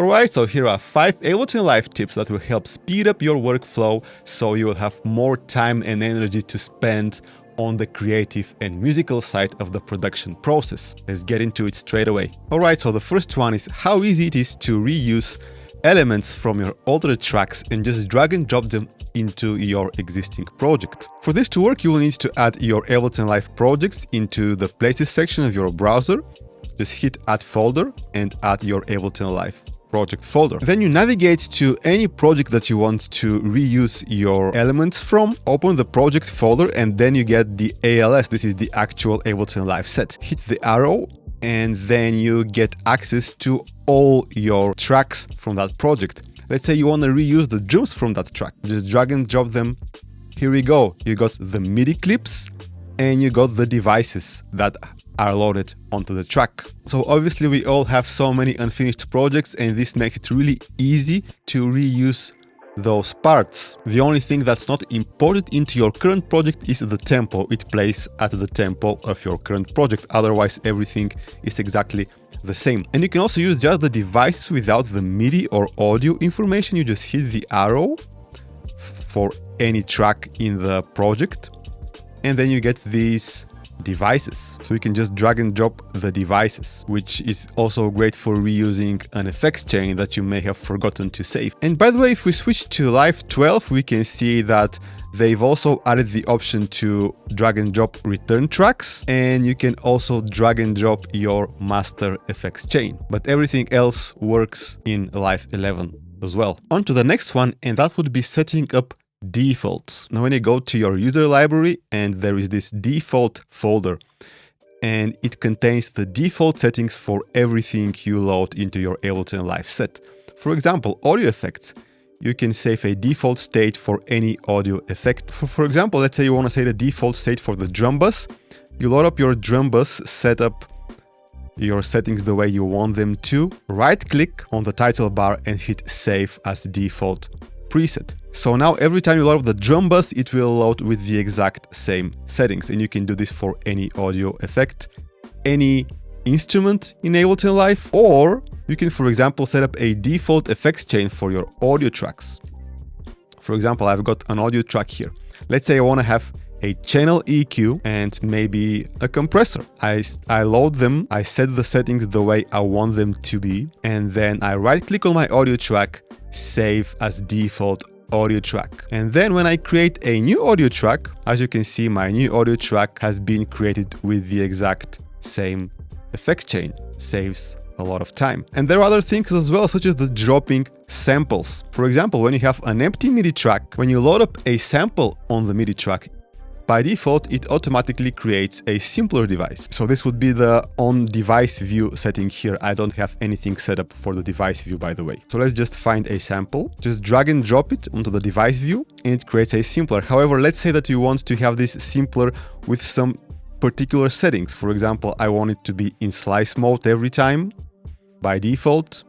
Alright, so here are 5 Ableton Live tips that will help speed up your workflow so you will have more time and energy to spend on the creative and musical side of the production process. Let's get into it straight away. Alright, so the first one is how easy it is to reuse elements from your older tracks and just drag and drop them into your existing project. For this to work, you will need to add your Ableton Live projects into the Places section of your browser. Just hit Add Folder and add your Ableton Live project folder. Then you navigate to any project that you want to reuse your elements from, open the project folder, and then you get the ALS. This is the actual Ableton Live set. Hit the arrow and then you get access to all your tracks from that project. Let's say you want to reuse the drums from that track. Just drag and drop them. Here we go. You got the MIDI clips and you got the devices that are loaded onto the track. So obviously we all have so many unfinished projects, and this makes it really easy to reuse those parts. The only thing that's not imported into your current project is the tempo. It plays at the tempo of your current project. Otherwise, everything is exactly the same. And you can also use just the devices without the MIDI or audio information. You just hit the arrow for any track in the project, and then you get these devices. So you can just drag and drop the devices, which is also great for reusing an effects chain that you may have forgotten to save. And by the way, if we switch to Live 12, we can see that they've also added the option to drag and drop return tracks, and you can also drag and drop your master effects chain. But everything else works in Live 11 as well. On to the next one, and that would be setting up defaults. Now when you go to your user library, and there is this default folder, and it contains the default settings for everything you load into your Ableton Live set. For example, audio effects. You can save a default state for any audio effect. For example, let's say you want to say the default state for the drum bus. You load up your drum bus, set up your settings the way you want them to, right click on the title bar and hit save as default preset. So now every time you load up the drum bus, it will load with the exact same settings, and you can do this for any audio effect, any instrument in Ableton Live, or you can, for example, set up a default effects chain for your audio tracks. For example, I've got an audio track here. Let's say I want to have a channel EQ and maybe a compressor. I load them, I set the settings the way I want them to be, and then I right click on my audio track, save as default audio track. And then when I create a new audio track, as you can see, my new audio track has been created with the exact same effect chain. Saves a lot of time. And there are other things as well, such as the dropping samples. For example, when you have an empty MIDI track, when you load up a sample on the MIDI track, by default, it automatically creates a simpler device. So this would be the on device view setting here. I don't have anything set up for the device view, by the way. So let's just find a sample, just drag and drop it onto the device view, and it creates a simpler. However, let's say that you want to have this simpler with some particular settings. For example, I want it to be in slice mode every time by default.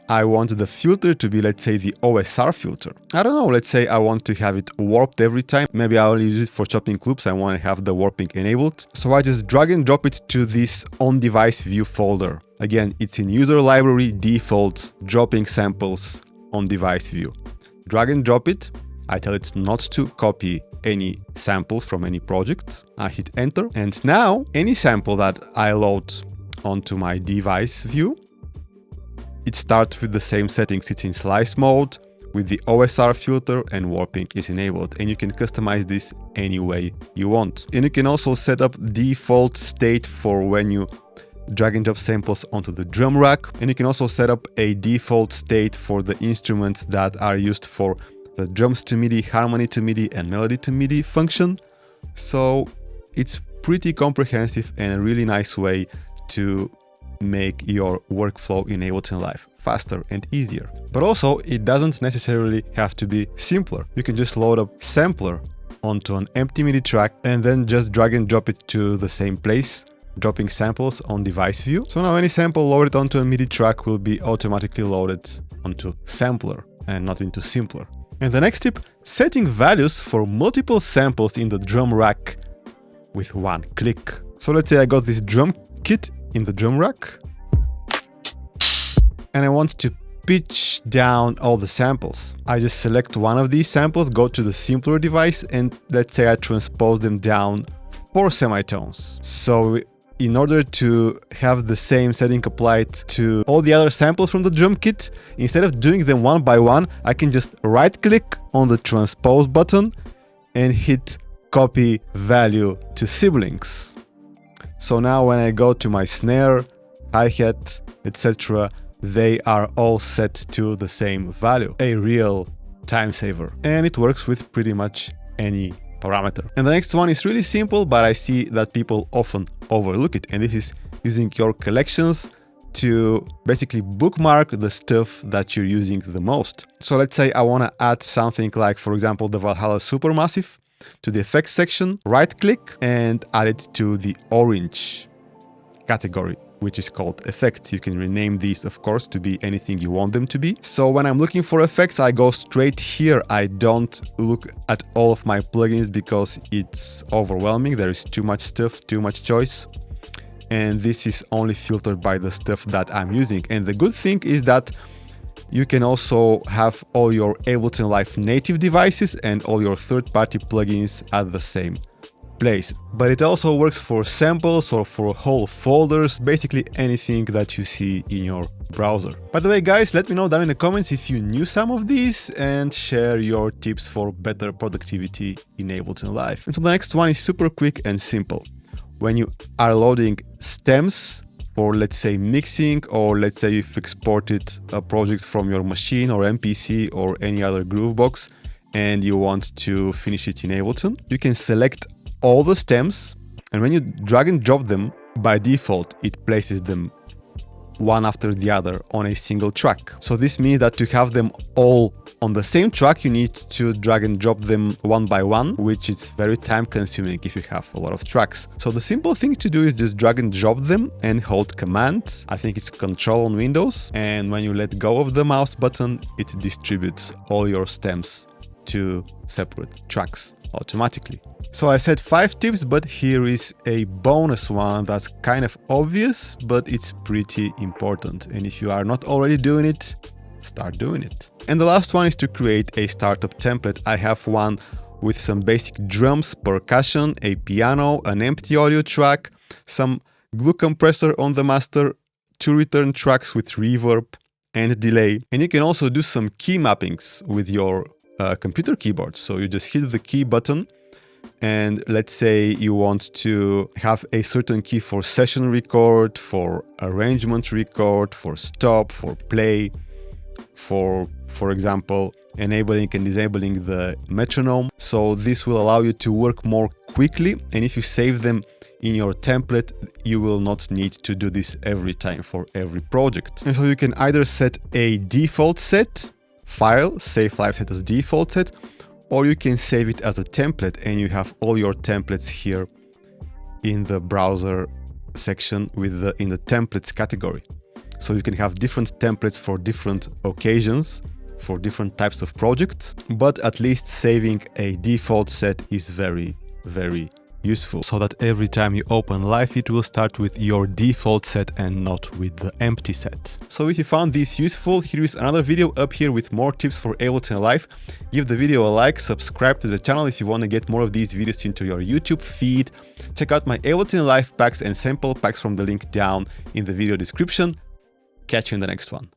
I want the filter to be, let's say, the OSR filter. I don't know, let's say I want to have it warped every time. Maybe I'll use it for chopping loops. I want to have the warping enabled. So I just drag and drop it to this on-device view folder. Again, it's in user library, defaults, dropping samples, on-device view. Drag and drop it. I tell it not to copy any samples from any project. I hit enter. And now any sample that I load onto my device view, it starts with the same settings. It's in slice mode with the OSR filter, and warping is enabled. And you can customize this any way you want. And you can also set up default state for when you drag and drop samples onto the drum rack. And you can also set up a default state for the instruments that are used for the drums to MIDI, harmony to MIDI, and melody to MIDI function. So it's pretty comprehensive and a really nice way to make your workflow in Ableton Live faster and easier. But also, it doesn't necessarily have to be simpler. You can just load up sampler onto an empty MIDI track and then just drag and drop it to the same place, dropping samples on device view. So now any sample loaded onto a MIDI track will be automatically loaded onto sampler and not into simpler. And the next tip, setting values for multiple samples in the drum rack with one click. So let's say I got this drum kit in the drum rack, and I want to pitch down all the samples. I just select one of these samples, go to the simpler device, and let's say I transpose them down 4 semitones. So in order to have the same setting applied to all the other samples from the drum kit, instead of doing them one by one, I can just right click on the transpose button and hit copy value to siblings. So now when I go to my snare, hi-hat, etc., they are all set to the same value. A real time saver. And it works with pretty much any parameter. And the next one is really simple, but I see that people often overlook it. And this is using your collections to basically bookmark the stuff that you're using the most. So let's say I want to add something like, for example, the Valhalla Supermassive to the effects section, right click and add it to the orange category, which is called effects. You can rename these, of course, to be anything you want them to be. So when I'm looking for effects, I go straight here. I don't look at all of my plugins because it's overwhelming. There is too much stuff, too much choice. And this is only filtered by the stuff that I'm using. And the good thing is that you can also have all your Ableton Live native devices and all your third-party plugins at the same place. But it also works for samples or for whole folders, basically anything that you see in your browser. By the way, guys, let me know down in the comments if you knew some of these and share your tips for better productivity in Ableton Live. And so the next one is super quick and simple. When you are loading stems for, let's say, mixing, or let's say you've exported a project from your machine or MPC or any other Groovebox and you want to finish it in Ableton, you can select all the stems, and when you drag and drop them, by default, it places them one after the other on a single track. So this means that to have them all on the same track, you need to drag and drop them one by one, which is very time consuming if you have a lot of tracks. So the simple thing to do is just drag and drop them and hold Command. I think it's Control on Windows. And when you let go of the mouse button, it distributes all your stems to separate tracks automatically. So I said 5 tips, but here is a bonus one that's kind of obvious, but it's pretty important. And if you are not already doing it, start doing it. And the last one is to create a startup template. I have one with some basic drums, percussion, a piano, an empty audio track, some glue compressor on the master, 2 return tracks with reverb and delay. And you can also do some key mappings with your computer keyboard. So you just hit the key button, and let's say you want to have a certain key for session record, for arrangement record, for stop, for play, for example, enabling and disabling the metronome. So this will allow you to work more quickly. And if you save them in your template, you will not need to do this every time for every project. And so you can either set a default set file, save live set as default set, or you can save it as a template and you have all your templates here in the browser section in the templates category. So you can have different templates for different occasions, for different types of projects, but at least saving a default set is very, very useful, so that every time you open Live, it will start with your default set and not with the empty set. So if you found this useful, here is another video up here with more tips for Ableton Live. Give the video a like, subscribe to the channel if you want to get more of these videos into your YouTube feed. Check out my Ableton Live packs and sample packs from the link down in the video description. Catch you in the next one.